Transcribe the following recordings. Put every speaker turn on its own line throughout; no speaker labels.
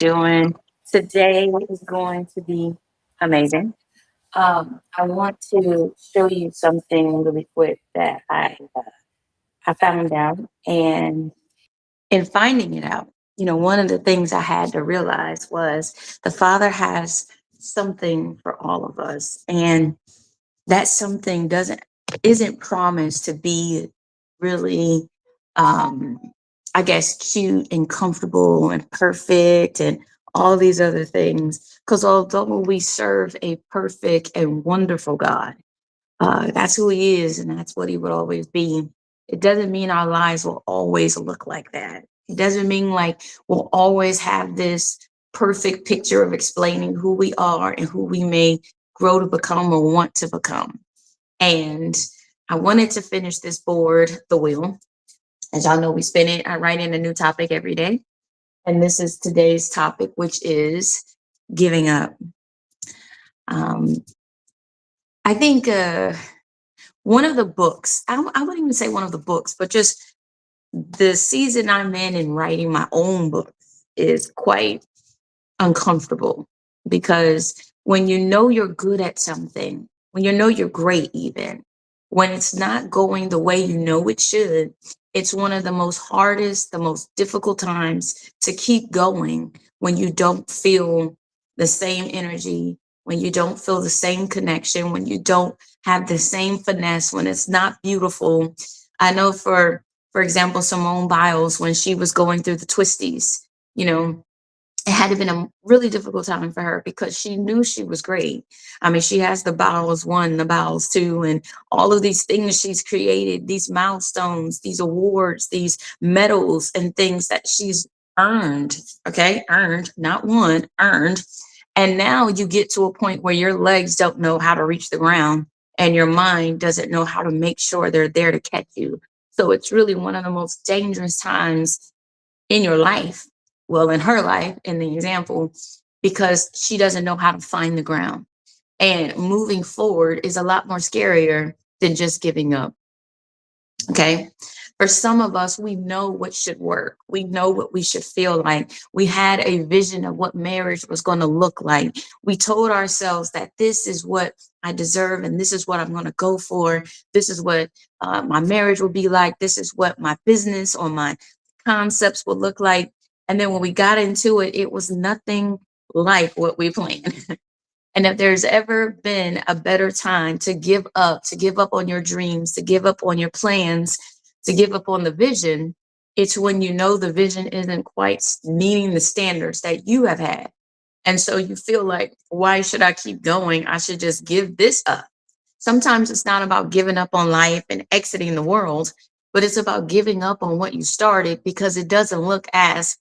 doing? Today is going to be amazing. I want to show you something really quick that I found out, and in finding it out, one of the things I had to realize was the Father has something for all of us, and that something doesn't isn't promised to be really um I guess cute and comfortable and perfect and all these other things, because although we serve a perfect and wonderful God, that's who he is and that's what he would always be. It doesn't mean our lives will always look like that. It doesn't mean like we'll always have this perfect picture of explaining who we are and who we may grow to become or want to become. And I wanted to finish this board, the wheel. As y'all know, we spin it. I write in a new topic every day. And this is today's topic, which is giving up. Um, I think one of the books, I wouldn't even say one of the books, but just the season I'm in writing my own book is quite uncomfortable, because when you know you're good at something, when you know you're great, even when it's not going the way you know it should, it's one of the most hardest, the most difficult times to keep going when you don't feel the same energy, when you don't feel the same connection, when you don't have the same finesse, when it's not beautiful. I know for example, Simone Biles, when she was going through the twisties, you know, it had been a really difficult time for her because she knew she was great. I mean, she has the bowels one, the bowels two, and all of these things she's created, these milestones, these awards, these medals, and things that she's earned. Okay, earned, not won, earned. And now you get to a point where your legs don't know how to reach the ground and your mind doesn't know how to make sure they're there to catch you. So it's really one of the most dangerous times in your life, well, in her life, in the example, because she doesn't know how to find the ground. And moving forward is a lot more scarier than just giving up. Okay. For some of us, we know what should work. We know what we should feel like. We had a vision of what marriage was going to look like. We told ourselves that this is what I deserve and this is what I'm going to go for. This is what my marriage will be like. This is what my business or my concepts will look like. And then when we got into it, it was nothing like what we planned. And if there's ever been a better time to give up on your dreams, to give up on your plans, to give up on the vision, it's when you know the vision isn't quite meeting the standards that you have had. And so you feel like, why should I keep going? I should just give this up. Sometimes it's not about giving up on life and exiting the world, but it's about giving up on what you started because it doesn't look as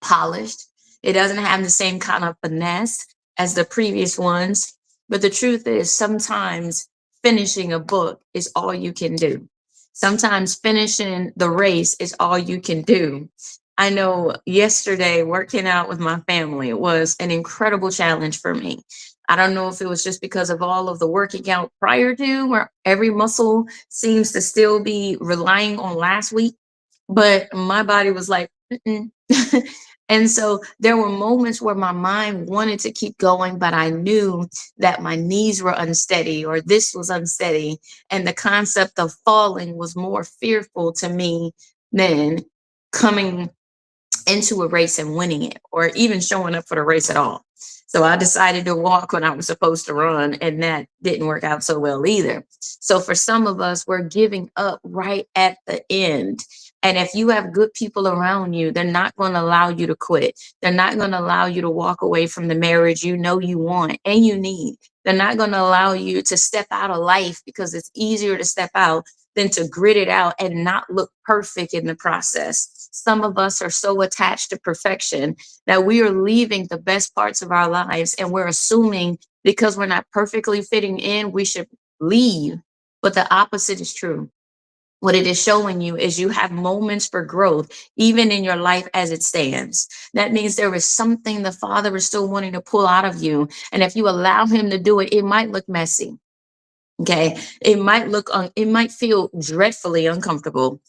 polished. It doesn't have the same kind of finesse as the previous ones. But the truth is, sometimes finishing a book is all you can do. Sometimes finishing the race is all you can do. I know yesterday working out with my family was an incredible challenge for me. I don't know if it was just because of all of the working out prior to, where every muscle seems to still be relying on last week, but my body was like, mm-mm. And so there were moments where my mind wanted to keep going, but I knew that my knees were unsteady or this was unsteady. And the concept of falling was more fearful to me than coming into a race and winning it or even showing up for the race at all. So I decided to walk when I was supposed to run, and that didn't work out so well either. So for some of us, we're giving up right at the end. And if you have good people around you, they're not going to allow you to quit. They're not going to allow you to walk away from the marriage you know you want and you need. They're not going to allow you to step out of life because it's easier to step out than to grit it out and not look perfect in the process. Some of us are so attached to perfection that we are leaving the best parts of our lives and we're assuming because we're not perfectly fitting in, we should leave. But the opposite is true. What it is showing you is you have moments for growth, even in your life as it stands. That means there is something the Father is still wanting to pull out of you. And if you allow Him to do it, it might look messy. Okay. It might feel dreadfully uncomfortable.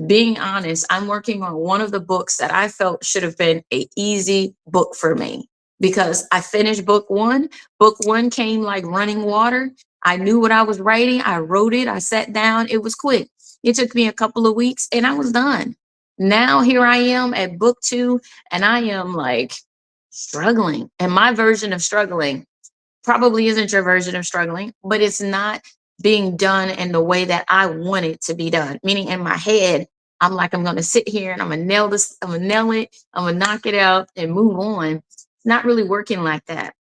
Being honest, I'm working on one of the books that I felt should have been a easy book for me because I finished book one. Book one came like running water. I knew what I was writing. I wrote it. I sat down. It was quick. It took me a couple of weeks and I was done. Now here I am at book two and I am like struggling. And my version of struggling probably isn't your version of struggling, but it's not being done in the way that I want it to be done. Meaning in my head, I'm like, I'm gonna sit here and I'm gonna nail this, I'm gonna nail it, I'm gonna knock it out and move on. It's not really working like that.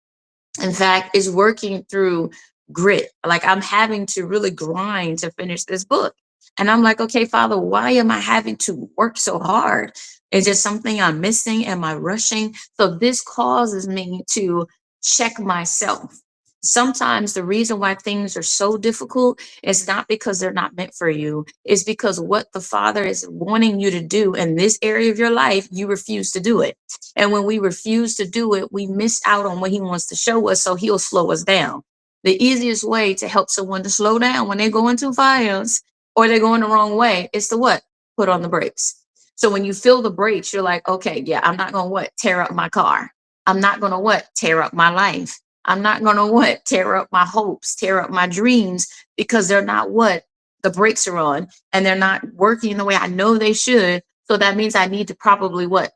In fact, is working through grit. Like I'm having to really grind to finish this book. And I'm like, okay, Father, why am I having to work so hard? Is there something I'm missing? Am I rushing? So this causes me to check myself. Sometimes the reason why things are so difficult is not because they're not meant for you. It's because what the Father is wanting you to do in this area of your life, you refuse to do it. And when we refuse to do it, we miss out on what he wants to show us. So he'll slow us down. The easiest way to help someone to slow down when they're going too fast or they're going the wrong way is to what? Put on the brakes. So when you feel the brakes, you're like, okay, yeah, I'm not going to what? Tear up my car. I'm not going to what? Tear up my life. I'm not going to what? Tear up my hopes, tear up my dreams because they're not what? The brakes are on and they're not working the way I know they should. So that means I need to probably what?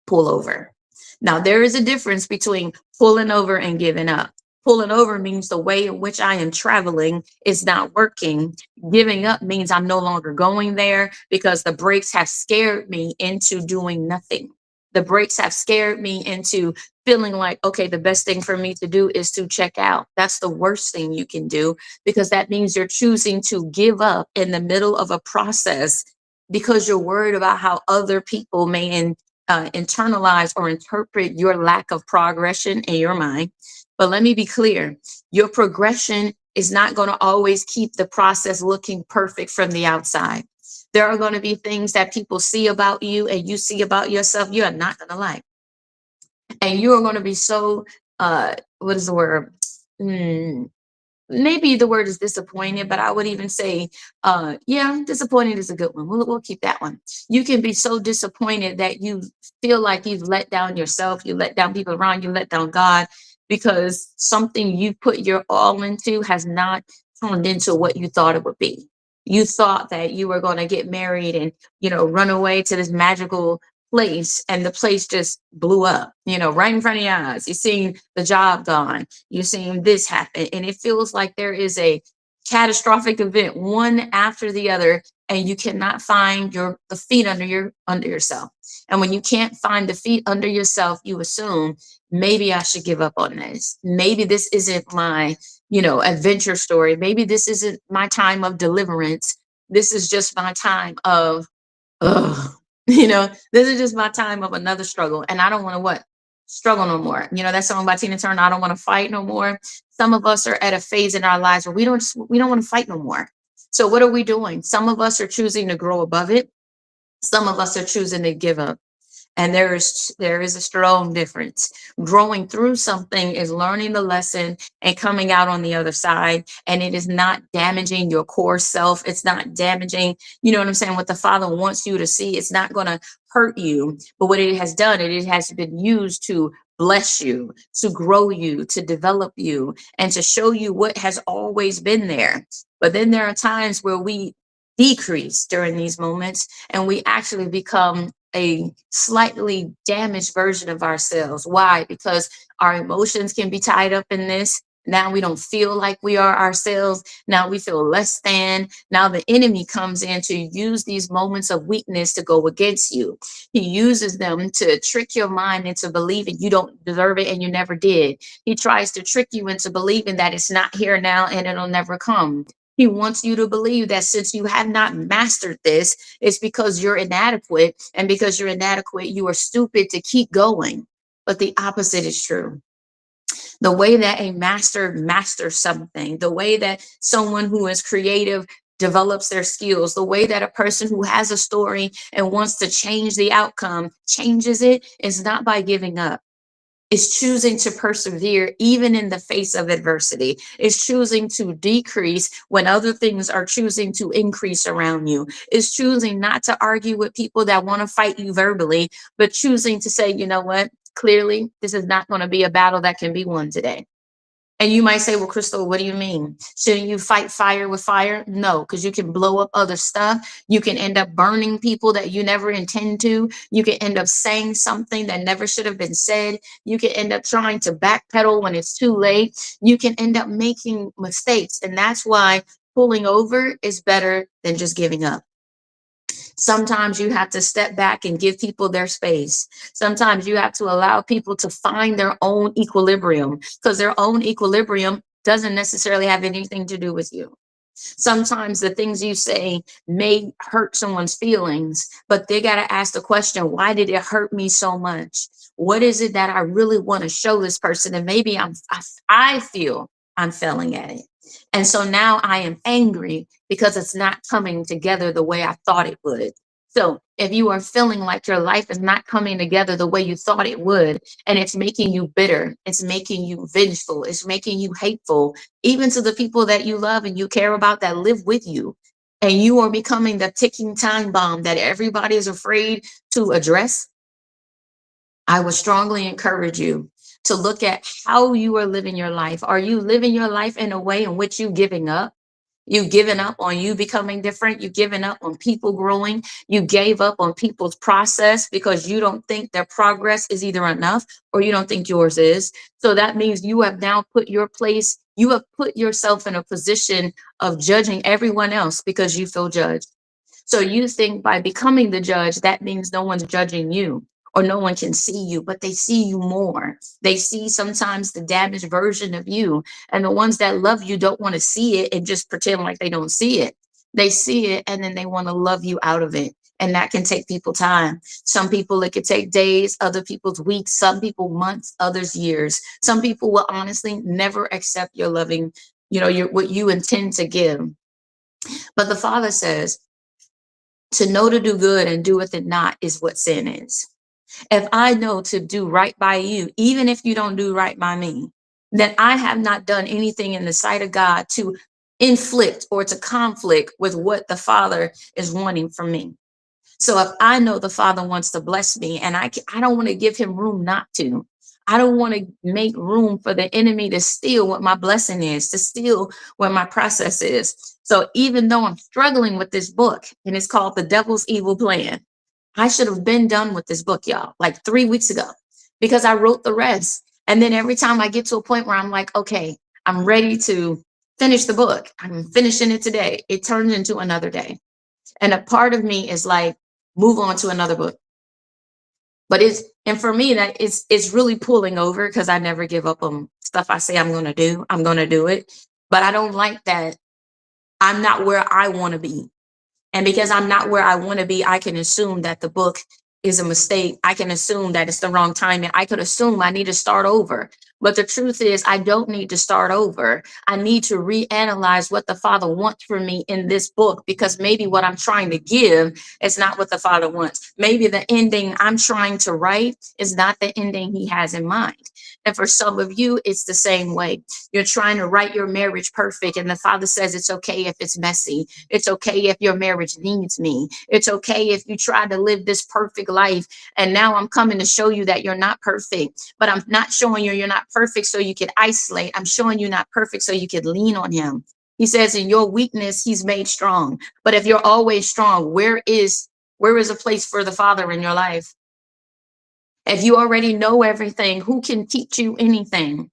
Pull over. Now, there is a difference between pulling over and giving up. Pulling over means the way in which I am traveling is not working. Giving up means I'm no longer going there because the brakes have scared me into doing nothing. The brakes have scared me into feeling like, okay, the best thing for me to do is to check out. That's the worst thing you can do because that means you're choosing to give up in the middle of a process because you're worried about how other people may internalize or interpret your lack of progression in your mind. But let me be clear, your progression is not going to always keep the process looking perfect from the outside. There are going to be things that people see about you and you see about yourself you are not going to like. And you are going to be so, what is the word? Hmm, maybe the word is disappointed, but I would even say, yeah, disappointed is a good one. We'll keep that one. You can be so disappointed that you feel like you've let down yourself, you let down people around you, let down God, because something you put your all into has not turned into what you thought it would be. You thought that you were going to get married and, run away to this magical place, and the place just blew up, right in front of your eyes. You seen the job gone, you're seeing this happen, and it feels like there is a catastrophic event one after the other, and you cannot find the feet under yourself. And when you can't find the feet under yourself, you assume maybe I should give up on this. Maybe this isn't my, adventure story. Maybe this isn't my time of deliverance. This is just my time of, ugh, this is just my time of another struggle. And I don't want to what? Struggle no more. That song by Tina Turner, I don't want to fight no more. Some of us are at a phase in our lives where we don't want to fight no more. So what are we doing? Some of us are choosing to grow above it. Some of us are choosing to give up. And there is a strong difference. Growing through something is learning the lesson and coming out on the other side. And it is not damaging your core self. It's not damaging, you know what I'm saying, what the Father wants you to see. It's not going to hurt you. But what it has done, it has been used to bless you, to grow you, to develop you, and to show you what has always been there. But then there are times where we decrease during these moments and we actually become a slightly damaged version of ourselves. Why? Because our emotions can be tied up in this. Now we don't feel like we are ourselves. Now we feel less than. Now the enemy comes in to use these moments of weakness to go against you. He uses them to trick your mind into believing you don't deserve it and you never did. He tries to trick you into believing that it's not here now and it'll never come. He wants you to believe that since you have not mastered this, it's because you're inadequate. And because you're inadequate, you are stupid to keep going. But the opposite is true. The way that a master masters something, the way that someone who is creative develops their skills, the way that a person who has a story and wants to change the outcome changes it is not by giving up. It's choosing to persevere even in the face of adversity. It's choosing to decrease when other things are choosing to increase around you. It's choosing not to argue with people that want to fight you verbally, but choosing to say, you know what? Clearly, this is not going to be a battle that can be won today. And you might say, well, Crystal, what do you mean? Shouldn't you fight fire with fire? No, because you can blow up other stuff. You can end up burning people that you never intend to. You can end up saying something that never should have been said. You can end up trying to backpedal when it's too late. You can end up making mistakes. And that's why pulling over is better than just giving up. Sometimes you have to step back and give people their space. Sometimes you have to allow people to find their own equilibrium, because their own equilibrium doesn't necessarily have anything to do with you. Sometimes the things you say may hurt someone's feelings, but they got to ask the question, why did it hurt me so much? What is it that I really want to show this person? And maybe I feel I'm failing at it. And so now I am angry because it's not coming together the way I thought it would. So if you are feeling like your life is not coming together the way you thought it would, and it's making you bitter, it's making you vengeful, it's making you hateful, even to the people that you love and you care about that live with you, and you are becoming the ticking time bomb that everybody is afraid to address, I would strongly encourage you to look at how you are living your life. Are you living your life in a way in which you're giving up? You've given up on you becoming different. You've given up on people growing. You gave up on people's process because you don't think their progress is either enough or you don't think yours is. So that means you have now you have put yourself in a position of judging everyone else because you feel judged. So you think by becoming the judge, that means no one's judging you or no one can see you, but they see you more. They see sometimes the damaged version of you. And the ones that love you don't want to see it and just pretend like they don't see it. They see it and then they want to love you out of it. And that can take people time. Some people, it could take days, other people's weeks, some people months, others years. Some people will honestly never accept your loving, what you intend to give. But the Father says, to know to do good and doeth it not is what sin is. If I know to do right by you, even if you don't do right by me, then I have not done anything in the sight of God to inflict or to conflict with what the Father is wanting from me. So if I know the Father wants to bless me and I don't want to give him room not to, I don't want to make room for the enemy to steal what my blessing is, to steal what my process is. So even though I'm struggling with this book and it's called The Devil's Evil Plan, I should have been done with this book, y'all, like 3 weeks ago, because I wrote the rest. And then every time I get to a point where I'm like, okay, I'm ready to finish the book, I'm finishing it today, it turns into another day. And a part of me is like, move on to another book. But and for me, that it's really pulling over because I never give up on stuff I say I'm going to do. I'm going to do it. But I don't like that I'm not where I want to be. And because I'm not where I want to be, I can assume that the book is a mistake. I can assume that it's the wrong timing. I could assume I need to start over. But the truth is, I don't need to start over. I need to reanalyze what the Father wants for me in this book, because maybe what I'm trying to give is not what the Father wants. Maybe the ending I'm trying to write is not the ending He has in mind. And for some of you, it's the same way. You're trying to write your marriage perfect, and the Father says it's okay if it's messy. It's okay if your marriage needs me. It's okay if you try to live this perfect life. And now I'm coming to show you that you're not perfect, but I'm not showing you you're not perfect so you could isolate. I'm showing you not perfect so you could lean on Him. He says in your weakness, He's made strong. But if you're always strong, where is a place for the Father in your life? If you already know everything, who can teach you anything?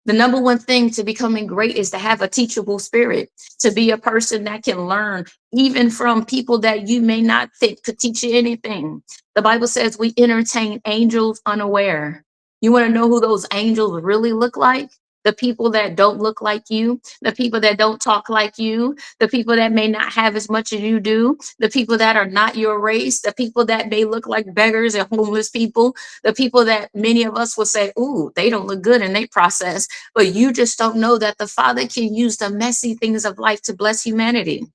The number one thing to becoming great is to have a teachable spirit, to be a person that can learn even from people that you may not think could teach you anything. The Bible says we entertain angels unaware. You want to know who those angels really look like? The people that don't look like you, the people that don't talk like you, the people that may not have as much as you do, the people that are not your race, the people that may look like beggars and homeless people, the people that many of us will say, ooh, they don't look good in their process. But you just don't know that the Father can use the messy things of life to bless humanity.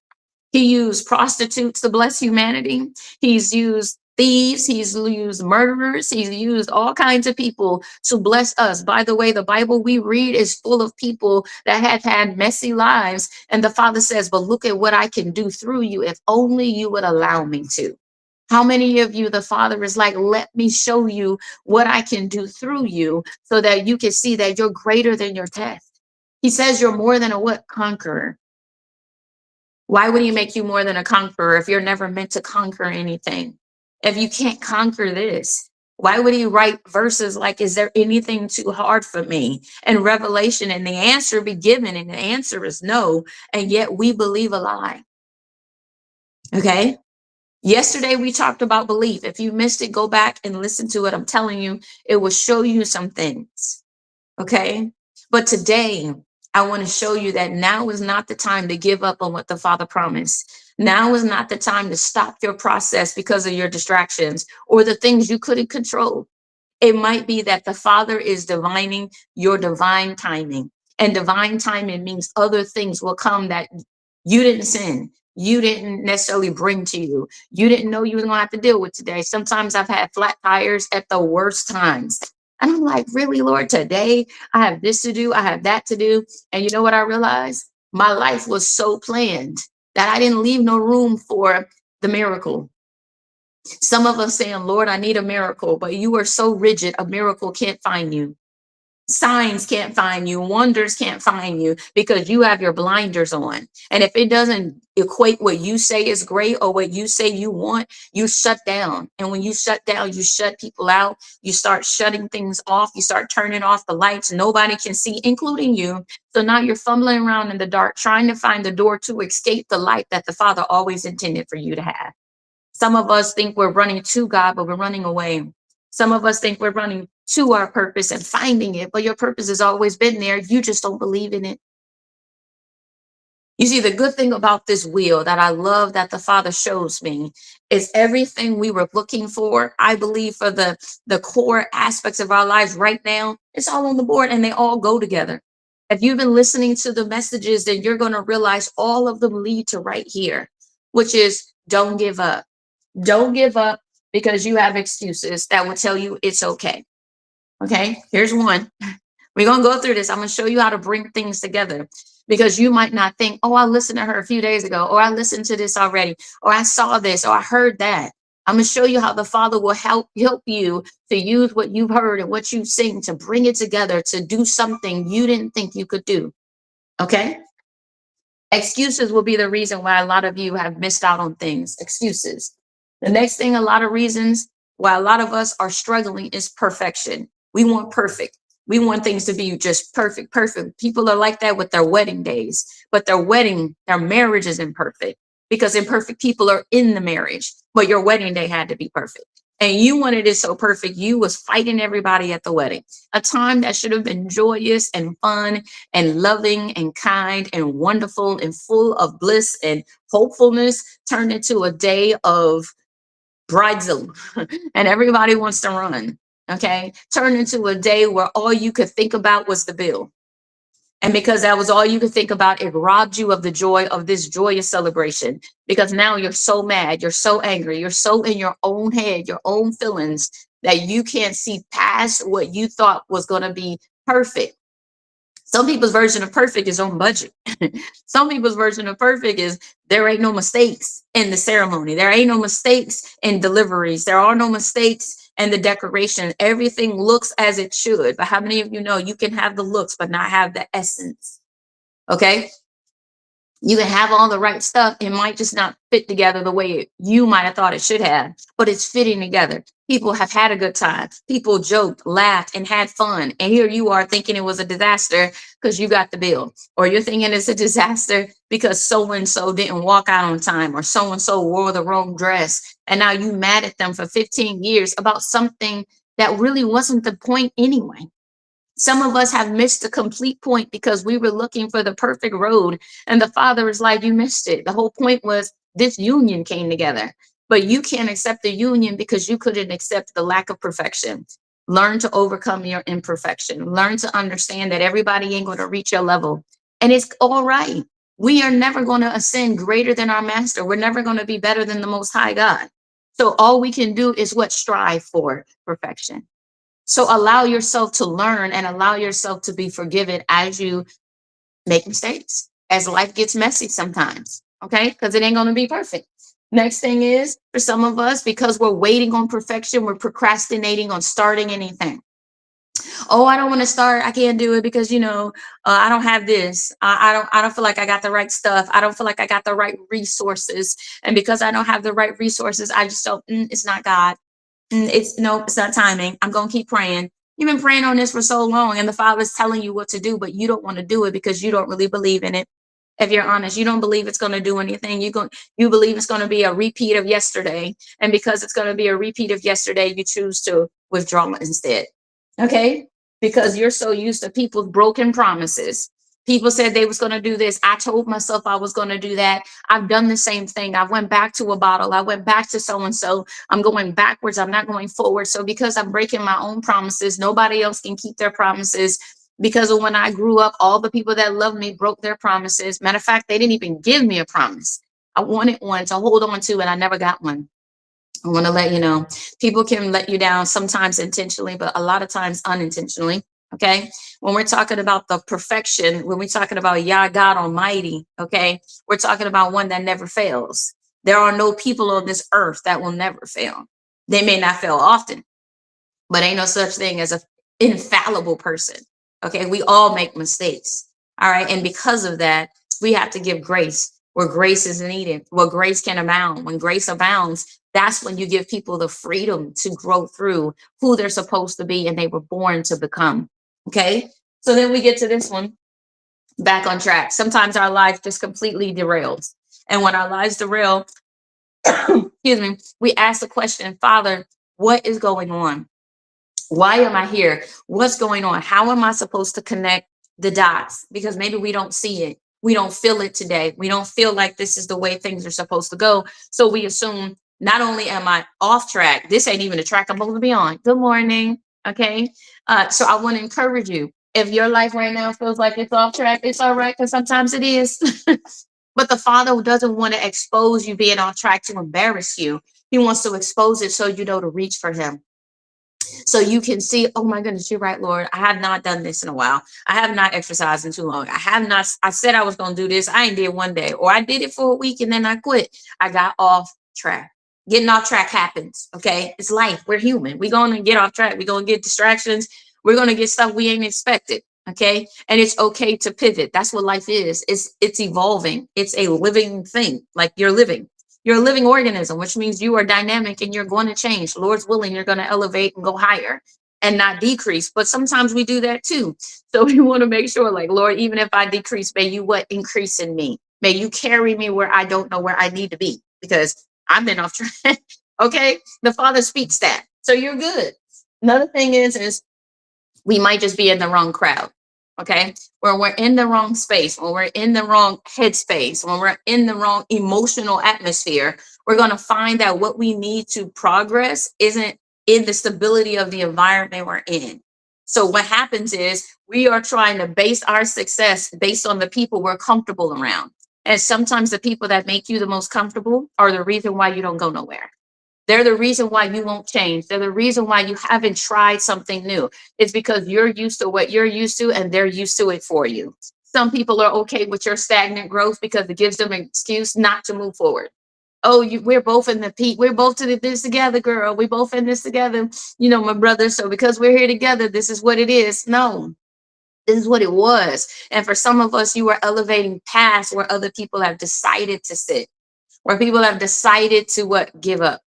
He used prostitutes to bless humanity. He's used thieves, he's used murderers, he's used all kinds of people to bless us. By the way, the Bible we read is full of people that have had messy lives. And the Father says, but look at what I can do through you if only you would allow me to. How many of you, the Father is like, let me show you what I can do through you so that you can see that you're greater than your test. He says you're more than a what? Conqueror. Why would he make you more than a conqueror if you're never meant to conquer anything? If you can't conquer this, why would he write verses like, is there anything too hard for me? And Revelation, and the answer be given, and the answer is no. And yet we believe a lie. Okay. Yesterday we talked about belief. If you missed it, go back and listen to it. I'm telling you, it will show you some things. Okay. But today, I want to show you that now is not the time to give up on what the Father promised. Now is not the time to stop your process because of your distractions or the things you couldn't control. It might be that the Father is divining your divine timing. And divine timing means other things will come that you didn't send. You didn't necessarily bring to you. You didn't know you was gonna have to deal with today. Sometimes I've had flat tires at the worst times. And I'm like, really, Lord, today I have this to do, I have that to do. And you know what I realized? My life was so planned that I didn't leave no room for the miracle. Some of us saying, Lord, I need a miracle, but you are so rigid, a miracle can't find you. Signs can't find you, wonders can't find you because you have your blinders on. And if it doesn't equate what you say is great or what you say you want, you shut down. And when you shut down, you shut people out. You start shutting things off. You start turning off the lights. Nobody can see, including you. So now you're fumbling around in the dark, trying to find the door to escape the light that the Father always intended for you to have. Some of us think we're running to God, but we're running away. Some of us think we're running to our purpose and finding it, but your purpose has always been there. You just don't believe in it. You see, the good thing about this wheel that I love that the Father shows me is everything we were looking for. I believe for the core aspects of our lives right now, it's all on the board and they all go together. If you've been listening to the messages, then you're going to realize all of them lead to right here, which is don't give up. Don't give up because you have excuses that will tell you it's okay. Okay, here's one. We're going to go through this. I'm going to show you how to bring things together because you might not think, oh, I listened to her a few days ago, or I listened to this already, or I saw this, or I heard that. I'm going to show you how the Father will help you to use what you've heard and what you've seen to bring it together to do something you didn't think you could do. Okay. Excuses will be the reason why a lot of you have missed out on things. Excuses. The next thing, a lot of reasons why a lot of us are struggling is perfection. We want perfect. We want things to be just perfect, perfect. People are like that with their wedding days, but their marriage is imperfect because imperfect people are in the marriage, but your wedding day had to be perfect. And you wanted it so perfect, you was fighting everybody at the wedding. A time that should have been joyous and fun and loving and kind and wonderful and full of bliss and hopefulness turned into a day of bridezilla and everybody wants to run. Okay. Turned into a day where all you could think about was the bill. And because that was all you could think about, it robbed you of the joy of this joyous celebration. Because now you're so mad, you're so angry, you're so in your own head, your own feelings, that you can't see past what you thought was going to be perfect. Some people's version of perfect is on budget. Some people's version of perfect is there ain't no mistakes in the ceremony. There ain't no mistakes in deliveries. There are no mistakes in the decoration. Everything looks as it should. But how many of you know you can have the looks, but not have the essence? Okay. You can have all the right stuff. It might just not fit together the way you might have thought it should have, but it's fitting together. People have had a good time. People joked, laughed, and had fun. And here you are thinking it was a disaster because you got the bill, or you're thinking it's a disaster because so-and-so didn't walk out on time, or so-and-so wore the wrong dress. And now you mad at them for 15 years about something that really wasn't the point anyway. Some of us have missed the complete point because we were looking for the perfect road. And the Father is like, you missed it. The whole point was this union came together. But you can't accept the union because you couldn't accept the lack of perfection. Learn to overcome your imperfection. Learn to understand that everybody ain't going to reach your level. And it's all right. We are never going to ascend greater than our master. We're never going to be better than the Most High God. So all we can do is what? Strive for perfection. So allow yourself to learn and allow yourself to be forgiven as you make mistakes, as life gets messy sometimes. Okay. Because it ain't going to be perfect. Next thing is for some of us, because we're waiting on perfection, we're procrastinating on starting anything. Oh, I don't want to start. I can't do it because I don't have this. I don't feel like I got the right stuff. I don't feel like I got the right resources. And because I don't have the right resources, I just don't. It's not God. It's no, it's not timing. I'm gonna keep praying. You've been praying on this for so long, and the Father's telling you what to do, but you don't want to do it because you don't really believe in it. If you're honest, you don't believe it's going to do anything. You believe it's going to be a repeat of yesterday, and because it's going to be a repeat of yesterday, you choose to withdraw instead. Okay, because you're so used to people's broken promises. People said they was going to do this. I told myself I was going to do that. I've done the same thing. I went back to a bottle. I went back to so and so. I'm going backwards. I'm not going forward. So because I'm breaking my own promises, nobody else can keep their promises. Because of when I grew up, all the people that loved me broke their promises. Matter of fact, they didn't even give me a promise. I wanted one to hold on to, and I never got one. I want to let you know, people can let you down sometimes intentionally, but a lot of times unintentionally. Okay. When we're talking about the perfection, when we're talking about Yah God Almighty, okay, we're talking about one that never fails. There are no people on this earth that will never fail. They may not fail often, but ain't no such thing as a infallible person. Okay. We all make mistakes. All right. And because of that, we have to give grace where grace is needed, where grace can abound. When grace abounds, that's when you give people the freedom to grow through who they're supposed to be and they were born to become. Okay. So then we get to this one, back on track. Sometimes our life just completely derails. And when our lives derail, excuse me, we ask the question, Father, what is going on? Why am I here? What's going on? How am I supposed to connect the dots? Because maybe we don't see it. We don't feel it today. We don't feel like this is the way things are supposed to go. So we assume not only am I off track, this ain't even the track I'm supposed to be on. Good morning. Okay. So I want to encourage you. If your life right now feels like it's off track, it's all right, because sometimes it is. But the Father doesn't want to expose you being off track to embarrass you. He wants to expose it so you know to reach for Him. So you can see, oh my goodness, you're right, Lord. I have not done this in a while. I have not exercised in too long. I have not, I said I was going to do this. I ain't did one day, or I did it for a week and then I quit. I got off track. Getting off track happens. Okay. It's life. We're human. We're going to get off track. We're going to get distractions. We're going to get stuff we ain't expected. Okay. And it's okay to pivot. That's what life is. It's evolving. It's a living thing. Like you're living. You're a living organism, which means you are dynamic and you're going to change. Lord's willing, you're going to elevate and go higher and not decrease. But sometimes we do that too. So we want to make sure, like, Lord, even if I decrease, may you what? Increase in me. May you carry me where I don't know where I need to be, because I've been off track. Okay. The Father speaks that. So you're good. Another thing is we might just be in the wrong crowd. Okay. Where we're in the wrong space, when we're in the wrong headspace, when we're in the wrong emotional atmosphere, we're going to find that what we need to progress isn't in the stability of the environment we're in. So what happens is we are trying to base our success based on the people we're comfortable around. And sometimes the people that make you the most comfortable are the reason why you don't go nowhere. They're the reason why you won't change. They're the reason why you haven't tried something new. It's because you're used to what you're used to and they're used to it for you. Some people are okay with your stagnant growth because it gives them an excuse not to move forward. Oh, we're both in the peak. We're both in this together, girl. We both in this together. My brother. So because we're here together, this is what it is. No, this is what it was. And for some of us, you are elevating past where other people have decided to sit, where people have decided to give up.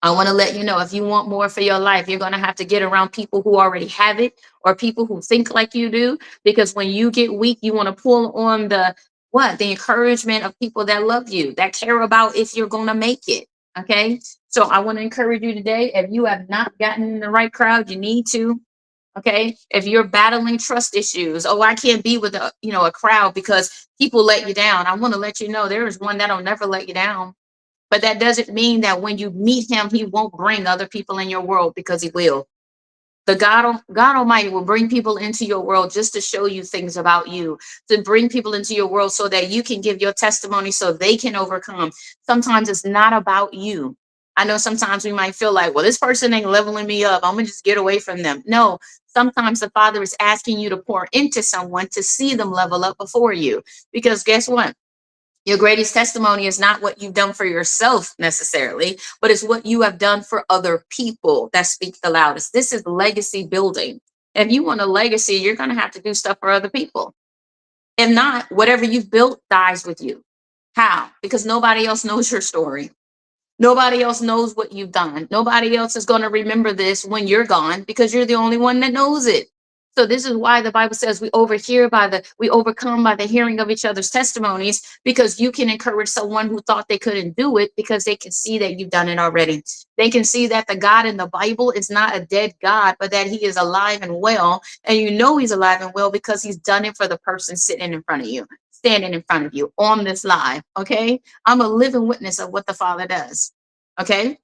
I want to let you know, if you want more for your life, you're going to have to get around people who already have it, or people who think like you do. Because when you get weak, you want to pull on the encouragement of people that love you, that care about if you're going to make it. Okay. So I want to encourage you today. If you have not gotten in the right crowd, you need to. Okay. If you're battling trust issues, oh, I can't be with a crowd because people let you down. I want to let you know there is one that'll never let you down. But that doesn't mean that when you meet him, he won't bring other people in your world, because he will. The God Almighty will bring people into your world just to show you things about you, to bring people into your world so that you can give your testimony so they can overcome. Sometimes it's not about you. I know sometimes we might feel like, well, this person ain't leveling me up. I'm going to just get away from them. No, sometimes the Father is asking you to pour into someone to see them level up before you. Because guess what? Your greatest testimony is not what you've done for yourself necessarily, but it's what you have done for other people that speaks the loudest. This is legacy building. If you want a legacy, you're going to have to do stuff for other people. If not, whatever you've built dies with you. How? Because nobody else knows your story. Nobody else knows what you've done. Nobody else is going to remember this when you're gone because you're the only one that knows it. So this is why the Bible says we overcome by the hearing of each other's testimonies, because you can encourage someone who thought they couldn't do it because they can see that you've done it already. They can see that the God in the Bible is not a dead God, but that he is alive and well. And you know he's alive and well because he's done it for the person sitting in front of you, standing in front of you on this live. Okay. I'm a living witness of what the Father does. Okay.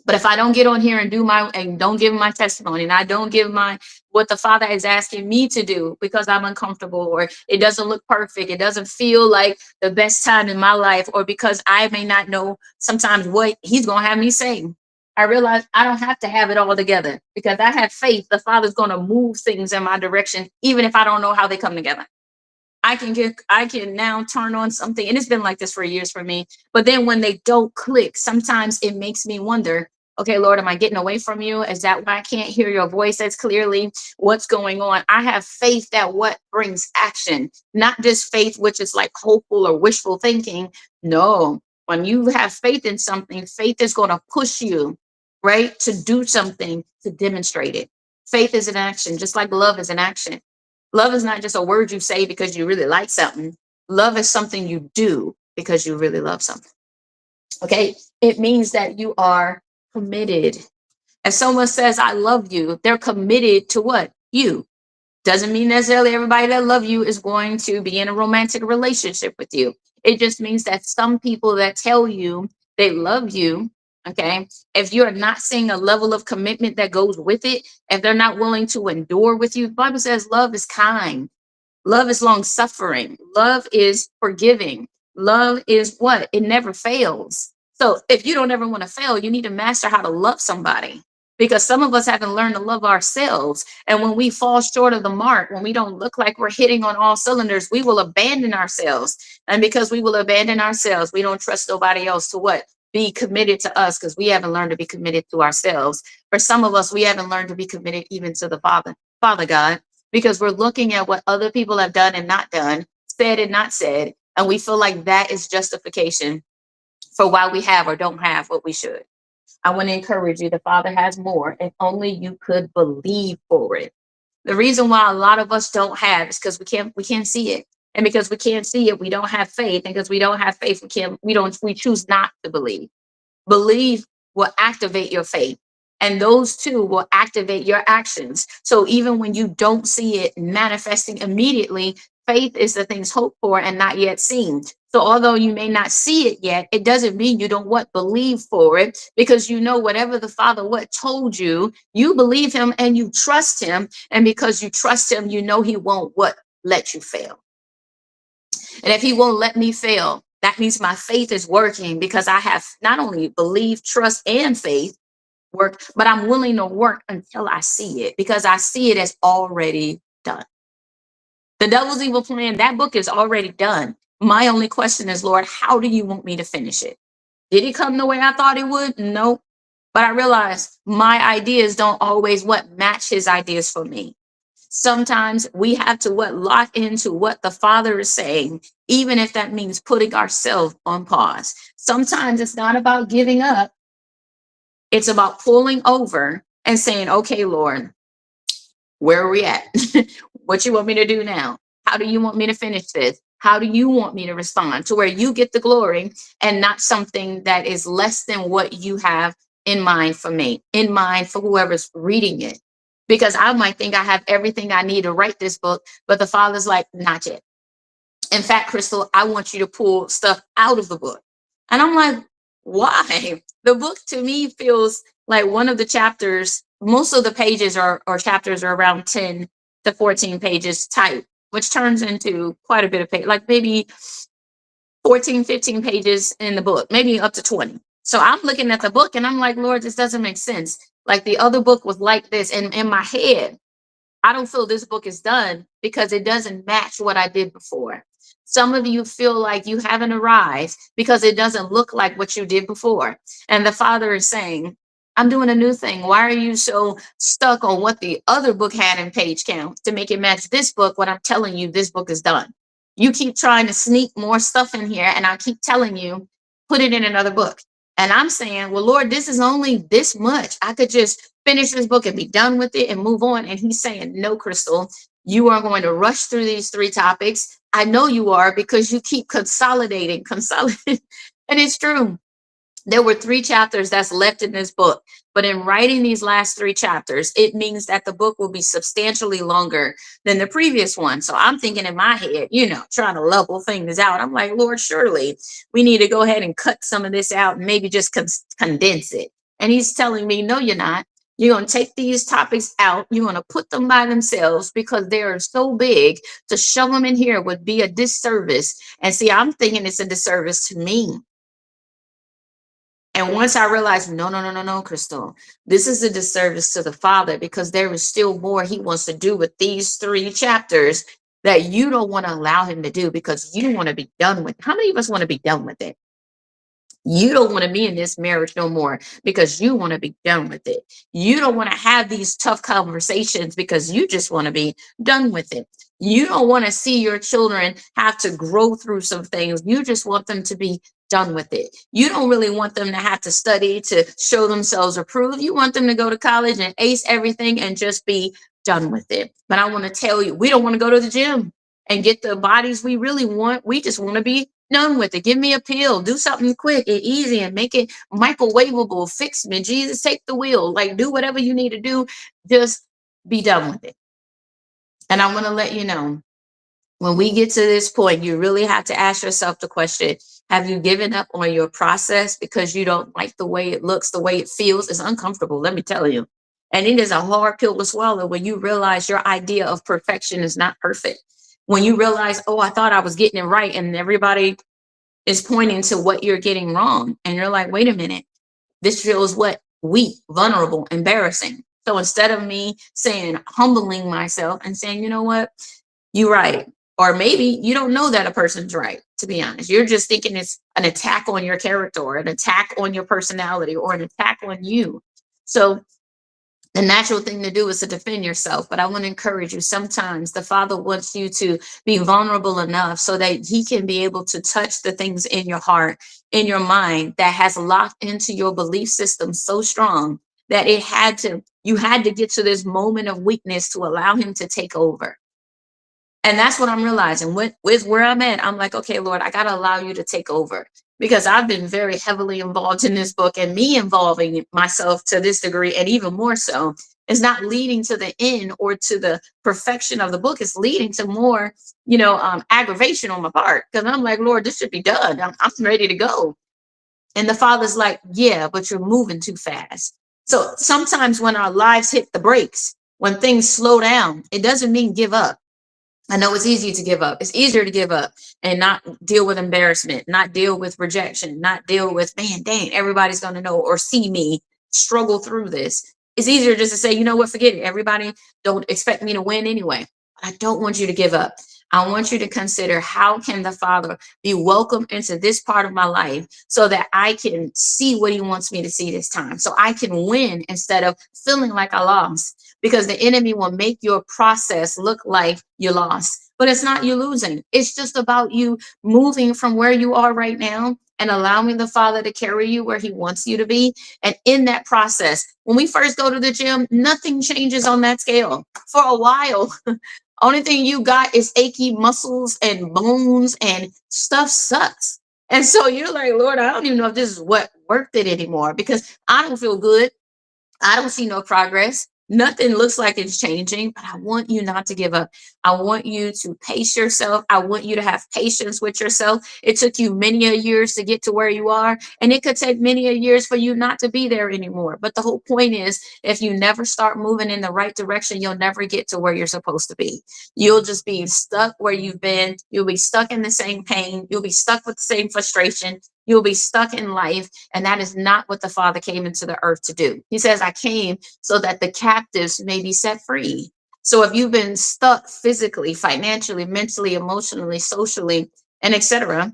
But if I don't get on here and don't give my testimony, and I don't give my what the Father is asking me to do because I'm uncomfortable, or it doesn't look perfect, it doesn't feel like the best time in my life, or because I may not know sometimes what he's going to have me say, I realize I don't have to have it all together because I have faith the Father's going to move things in my direction, even if I don't know how they come together. I can now turn on something, and it's been like this for years for me. But then when they don't click, sometimes it makes me wonder, okay, Lord, am I getting away from you? Is that why I can't hear your voice as clearly? What's going on? I have faith that what brings action, not just faith, which is like hopeful or wishful thinking. No, when you have faith in something, faith is going to push you, right, to do something to demonstrate it. Faith is an action, just like love is an action. Love is not just a word you say because you really like something. Love is something you do because you really love something. Okay. It means that you are committed. If someone says, I love you, they're committed to what? You. Doesn't mean necessarily everybody that love you is going to be in a romantic relationship with you. It just means that some people that tell you they love you, okay, if you're not seeing a level of commitment that goes with it, if they're not willing to endure with you, the Bible says love is kind. Love is long suffering. Love is forgiving. Love is what? It never fails. So if you don't ever want to fail, you need to master how to love somebody, because some of us haven't learned to love ourselves. And when we fall short of the mark, when we don't look like we're hitting on all cylinders, we will abandon ourselves. And because we will abandon ourselves, we don't trust nobody else to what? Be committed to us, because we haven't learned to be committed to ourselves. For some of us, we haven't learned to be committed even to the Father God, because we're looking at what other people have done and not done, said and not said, and we feel like that is justification for why we have or don't have what we should. I want to encourage you, the Father has more, if only you could believe for it. The reason why a lot of us don't have is because we can't see it. And because we can't see it, we don't have faith. And because we don't have faith, we choose not to believe. Believe will activate your faith. And those two will activate your actions. So even when you don't see it manifesting immediately, faith is the things hoped for and not yet seen. So although you may not see it yet, it doesn't mean you don't what believe for it, because you know whatever the Father what told you, you believe him and you trust him. And because you trust him, you know he won't what let you fail. And if he won't let me fail, that means my faith is working, because I have not only belief, trust, and faith work, but I'm willing to work until I see it, because I see it as already done. The devil's evil plan, that book is already done. My only question is, Lord, how do you want me to finish it? Did it come the way I thought it would? No. But I realize my ideas don't always what match his ideas for me. Sometimes we have to what lock into what the Father is saying, even if that means putting ourselves on pause. Sometimes it's not about giving up. It's about pulling over and saying, okay, Lord, where are we at? What you want me to do now? How do you want me to finish this? How do you want me to respond, to where you get the glory and not something that is less than what you have in mind for me, in mind for whoever's reading it? Because I might think I have everything I need to write this book, but the Father's like, not yet. In fact, Crystal, I want you to pull stuff out of the book. And I'm like, why? The book to me feels like one of the chapters, most of the pages or chapters are around 10 to 14 pages type, which turns into quite a bit of page, like maybe 14, 15 pages in the book, maybe up to 20. So I'm looking at the book and I'm like, Lord, this doesn't make sense. Like the other book was like this. And in my head, I don't feel this book is done because it doesn't match what I did before. Some of you feel like you haven't arrived because it doesn't look like what you did before. And the Father is saying, I'm doing a new thing. Why are you so stuck on what the other book had in page count to make it match this book when I'm telling you this book is done? You keep trying to sneak more stuff in here, and I keep telling you, put it in another book. And I'm saying, well, Lord, this is only this much. I could just finish this book and be done with it and move on. And he's saying, no, Crystal, you are going to rush through these 3 topics. I know you are because you keep consolidating. And it's true. There were 3 chapters that's left in this book, but in writing these last 3 chapters, it means that the book will be substantially longer than the previous one. So I'm thinking in my head, trying to level things out. I'm like, Lord, surely we need to go ahead and cut some of this out and maybe just condense it. And he's telling me, no, you're not. You're going to take these topics out. You're going to put them by themselves because they are so big. To shove them in here would be a disservice. And see, I'm thinking it's a disservice to me. And once I realized, no, no, no, no, no, Crystal, this is a disservice to the Father because there is still more he wants to do with these 3 chapters that you don't want to allow him to do because you want to be done with. How many of us want to be done with it? You don't want to be in this marriage no more because you want to be done with it. You don't want to have these tough conversations because you just want to be done with it. You don't want to see your children have to grow through some things. You just want them to be done with it. You don't really want them to have to study to show themselves approved. You want them to go to college and ace everything and just be done with it. But I want to tell you, we don't want to go to the gym and get the bodies we really want. We just want to be done with it. Give me a pill. Do something quick and easy and make it microwavable. Fix me. Jesus, take the wheel. Like, do whatever you need to do. Just be done with it. And I want to let you know, when we get to this point, you really have to ask yourself the question, have you given up on your process because you don't like the way it looks, the way it feels? It's uncomfortable, let me tell you. And it is a hard pill to swallow when you realize your idea of perfection is not perfect. When you realize, oh, I thought I was getting it right, and everybody is pointing to what you're getting wrong. And you're like, wait a minute, this feels what? Weak, vulnerable, embarrassing. So instead of me saying, humbling myself and saying, you know what, you're right. Or maybe you don't know that a person's right, to be honest. You're just thinking it's an attack on your character or an attack on your personality or an attack on you. So the natural thing to do is to defend yourself. But I want to encourage you, sometimes the Father wants you to be vulnerable enough so that he can be able to touch the things in your heart, in your mind, that has locked into your belief system so strong that you had to get to this moment of weakness to allow him to take over. And that's what I'm realizing with where I'm at. I'm like, okay, Lord, I got to allow you to take over because I've been very heavily involved in this book, and me involving myself to this degree, and even more so, is not leading to the end or to the perfection of the book. It's leading to more, aggravation on my part because I'm like, Lord, this should be done. I'm ready to go. And the Father's like, yeah, but you're moving too fast. So sometimes when our lives hit the brakes, when things slow down, it doesn't mean give up. I know it's easy to give up. It's easier to give up and not deal with embarrassment, not deal with rejection, not deal with, man, dang, everybody's going to know or see me struggle through this. It's easier just to say, you know what, forget it. Everybody don't expect me to win anyway. I don't want you to give up. I want you to consider, how can the Father be welcomed into this part of my life so that I can see what he wants me to see this time, so I can win instead of feeling like I lost. Because the enemy will make your process look like you lost, but it's not you losing. It's just about you moving from where you are right now and allowing the Father to carry you where he wants you to be. And in that process, when we first go to the gym, nothing changes on that scale for a while. Only thing you got is achy muscles and bones, and stuff sucks. And so you're like, Lord, I don't even know if this is what worth it anymore because I don't feel good. I don't see no progress. Nothing looks like it's changing, but I want you not to give up. I want you to pace yourself. I want you to have patience with yourself. It took you many a years to get to where you are, and it could take many a years for you not to be there anymore. But the whole point is, if you never start moving in the right direction, you'll never get to where you're supposed to be. You'll just be stuck where you've been. You'll be stuck in the same pain. You'll be stuck with the same frustration. You'll be stuck in life. And that is not what the Father came into the earth to do. He says, I came so that the captives may be set free. So if you've been stuck physically, financially, mentally, emotionally, socially, and etc.,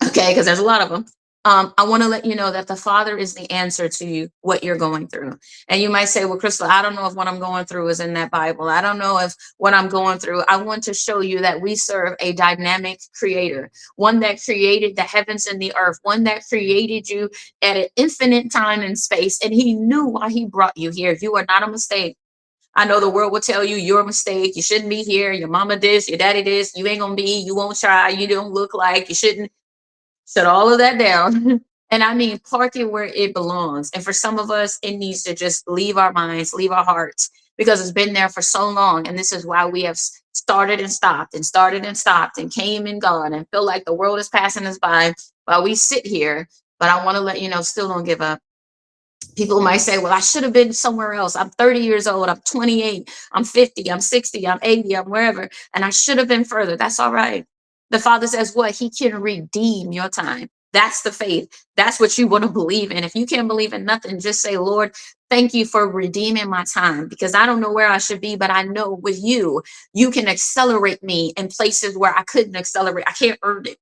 okay, because there's a lot of them. I want to let you know that the Father is the answer to what you're going through. And you might say, well, Crystal, I don't know if what I'm going through is in that Bible. I don't know if what I'm going through. I want to show you that we serve a dynamic creator, one that created the heavens and the earth, one that created you at an infinite time and space. And he knew why he brought you here. You are not a mistake. I know the world will tell you you're a mistake. You shouldn't be here. Your mama this, your daddy this. You ain't going to be, you won't try. You don't look like, you shouldn't. Shut all of that down. And I mean, park it where it belongs. And for some of us, it needs to just leave our minds, leave our hearts, because it's been there for so long. And this is why we have started and stopped and started and stopped and came and gone and feel like the world is passing us by while we sit here. But I want to let you know, still don't give up. People might say, well, I should have been somewhere else. I'm 30 years old. I'm 28. I'm 50. I'm 60. I'm 80. I'm wherever. And I should have been further. That's all right. The Father says what? He can redeem your time. That's the faith. That's what you want to believe in. If you can't believe in nothing, just say, Lord, thank you for redeeming my time, because I don't know where I should be, but I know with you, you can accelerate me in places where I couldn't accelerate. I can't earn it.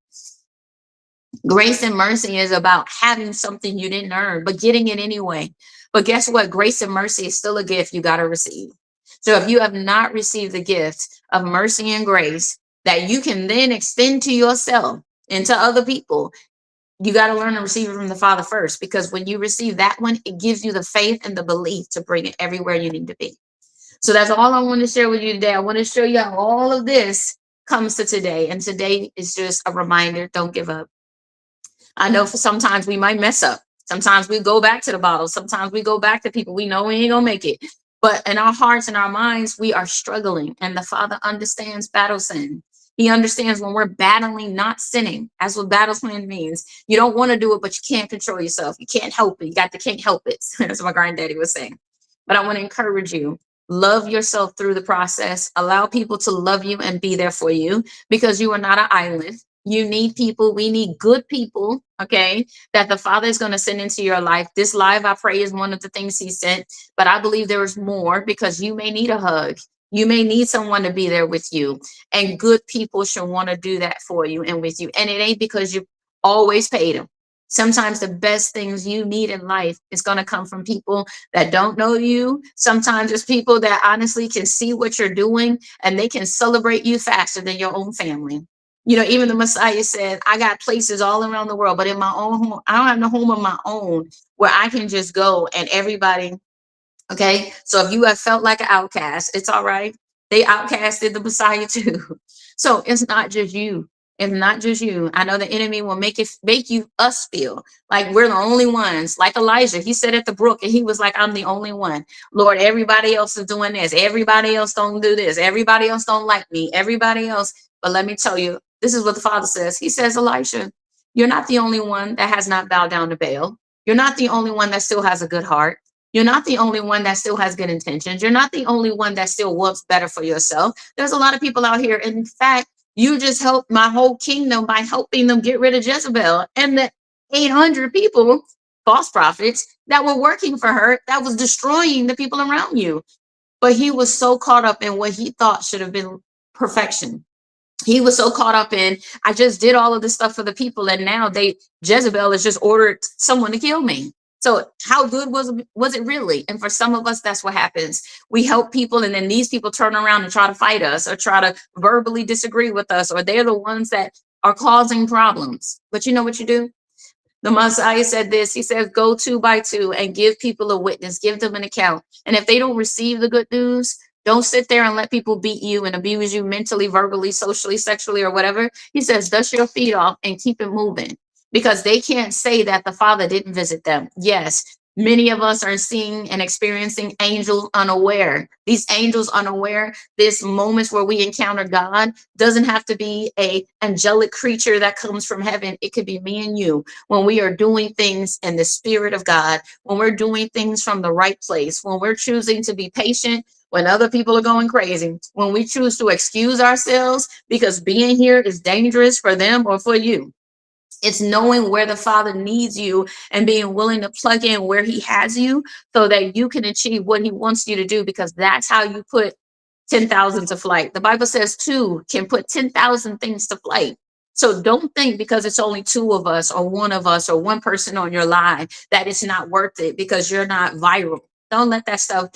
Grace and mercy is about having something you didn't earn, but getting it anyway. But guess what? Grace and mercy is still a gift you got to receive. So if you have not received the gift of mercy and grace that you can then extend to yourself and to other people, you got to learn to receive it from the Father first, because when you receive that one, it gives you the faith and the belief to bring it everywhere you need to be. So that's all I want to share with you today. I want to show you how all of this comes to today. And today is just a reminder, don't give up. I know for sometimes we might mess up. Sometimes we go back to the bottle. Sometimes we go back to people we know we ain't gonna make it. But in our hearts and our minds, we are struggling. And the Father understands battle sin. He understands when we're battling, not sinning. That's what battle sin means. You don't want to do it, but you can't control yourself. You can't help it. You got the can't help it. That's what my granddaddy was saying. But I want to encourage you. Love yourself through the process. Allow people to love you and be there for you, because you are not an island. You need people. We need good people, okay, that the Father is going to send into your life. This live, I pray, is one of the things he sent, but I believe there is more, because you may need a hug. You may need someone to be there with you, and good people should want to do that for you and with you. And it ain't because you always paid them. Sometimes the best things you need in life is going to come from people that don't know you. Sometimes it's people that honestly can see what you're doing, and they can celebrate you faster than your own family. You know, even the Messiah said, I got places all around the world, but in my own home, I don't have no home of my own where I can just go and everybody. Okay. So if you have felt like an outcast, it's all right. They outcasted the Messiah too. So it's not just you. It's not just you. I know the enemy will make you us feel like we're the only ones, like Elijah. He said at the brook, and he was like, I'm the only one. Lord, everybody else is doing this. Everybody else don't do this. Everybody else don't like me. Everybody else. But let me tell you, this is what the Father says. He says, Elisha, you're not the only one that has not bowed down to Baal. You're not the only one that still has a good heart. You're not the only one that still has good intentions. You're not the only one that still wants better for yourself. There's a lot of people out here. In fact, you just helped my whole kingdom by helping them get rid of Jezebel and the 800 people, false prophets, that were working for her, that was destroying the people around you. But he was so caught up in what he thought should have been perfection. He was so caught up in, I just did all of this stuff for the people, and now Jezebel has just ordered someone to kill me. So how good was it really? And for some of us, that's what happens. We help people, and then these people turn around and try to fight us, or try to verbally disagree with us, or they're the ones that are causing problems. But you know what you do? The Messiah said this. He says, go 2 by 2 and give people a witness, give them an account. And if they don't receive the good news, don't sit there and let people beat you and abuse you mentally, verbally, socially, sexually, or whatever. He says, dust your feet off and keep it moving, because they can't say that the Father didn't visit them. Yes, many of us are seeing and experiencing angels unaware. These angels unaware, this moments where we encounter God, doesn't have to be a angelic creature that comes from heaven. It could be me and you, when we are doing things in the Spirit of God, when we're doing things from the right place, when we're choosing to be patient when other people are going crazy, when we choose to excuse ourselves because being here is dangerous for them or for you. It's knowing where the Father needs you and being willing to plug in where he has you so that you can achieve what he wants you to do, because that's how you put 10,000 to flight. The Bible says two can put 10,000 things to flight. So don't think because it's only two of us or one of us or one person on your line that it's not worth it because you're not viral. Don't let that stuff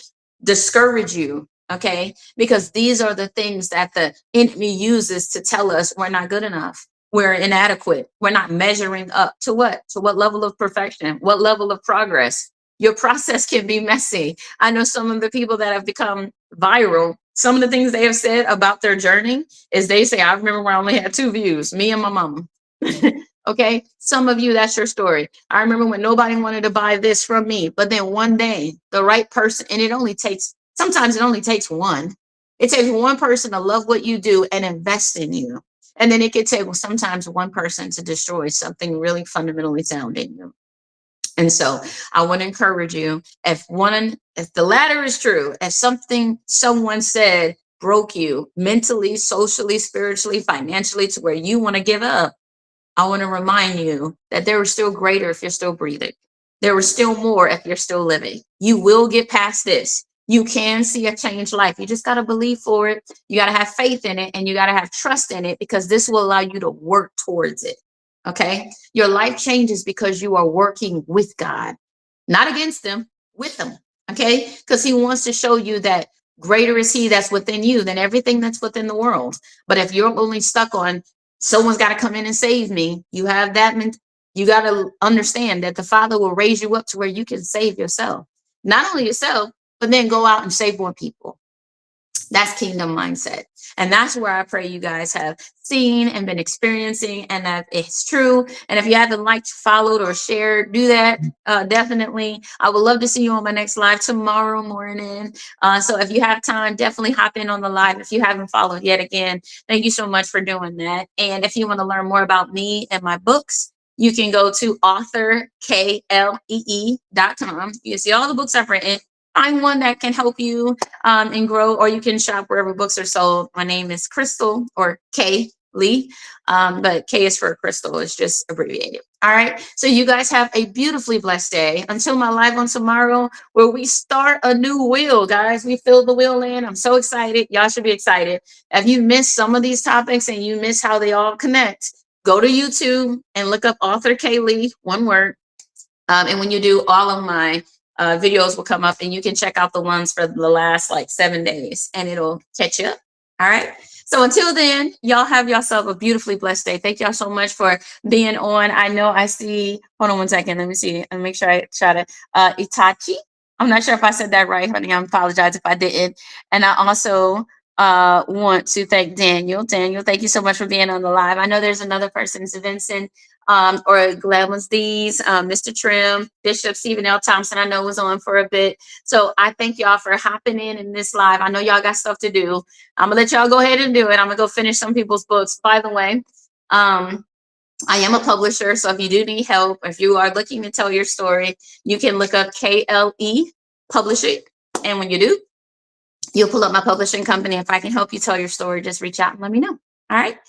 discourage you. Okay. Because these are the things that the enemy uses to tell us we're not good enough. We're inadequate. We're not measuring up to what? To what level of perfection? What level of progress? Your process can be messy. I know some of the people that have become viral, some of the things they have said about their journey is they say, I remember when I only had 2 views, me and my mom. Okay. Some of you, that's your story. I remember when nobody wanted to buy this from me, but then one day the right person, and sometimes it only takes one. It takes one person to love what you do and invest in you. And then it could take, well, sometimes one person to destroy something really fundamentally sound in you. And so I want to encourage you, if the latter is true, if something someone said broke you mentally, socially, spiritually, financially to where you want to give up, I want to remind you that there is still greater if you're still breathing. There is still more if you're still living. You will get past this. You can see a changed life. You just got to believe for it. You got to have faith in it, and you got to have trust in it, because this will allow you to work towards it. Okay. Your life changes because you are working with God, not against them, with them. Okay. Because he wants to show you that greater is he that's within you than everything that's within the world. But if you're only stuck on someone's got to come in and save me, you have that. You got to understand that the Father will raise you up to where you can save yourself, not only yourself, but then go out and save more people. That's kingdom mindset. And that's where I pray you guys have seen and been experiencing, and that it's true. And if you haven't liked, followed, or shared, do that. Definitely. I would love to see you on my next live tomorrow morning. So if you have time, definitely hop in on the live. If you haven't followed yet, again, thank you so much for doing that. And if you want to learn more about me and my books, you can go to authorklee.com. You can see all the books I've written. Find one that can help you and grow, or you can shop wherever books are sold. My name is Crystal, or K Lee, but K is for Crystal. It's just abbreviated. All right. So you guys have a beautifully blessed day until my live on tomorrow, where we start a new wheel, guys. We fill the wheel in. I'm so excited. Y'all should be excited. If you missed some of these topics and you miss how they all connect, go to YouTube and look up Author K Lee, one word. And when you do, all of my videos will come up, and you can check out the ones for the last like 7 days, and it'll catch you up. All right. So until then, y'all have yourself a beautifully blessed day. Thank y'all so much for being on. I know I see, hold on one second. Let me see and make sure I shot it. Itachi. I'm not sure if I said that right, honey. I apologize if I didn't. And I also want to thank Daniel. Daniel, thank you so much for being on the live. I know there's another person, it's Vincent, or Gladwin's D's, Mr. Trim, Bishop Stephen L. Thompson, I know was on for a bit. So I thank y'all for hopping in this live. I know y'all got stuff to do. I'm gonna let y'all go ahead and do it. I'm gonna go finish some people's books. By the way, I am a publisher, so if you do need help, if you are looking to tell your story, you can look up KLE Publishing, and when you do, you'll pull up my publishing company. If I can help you tell your story, just reach out and let me know. All right.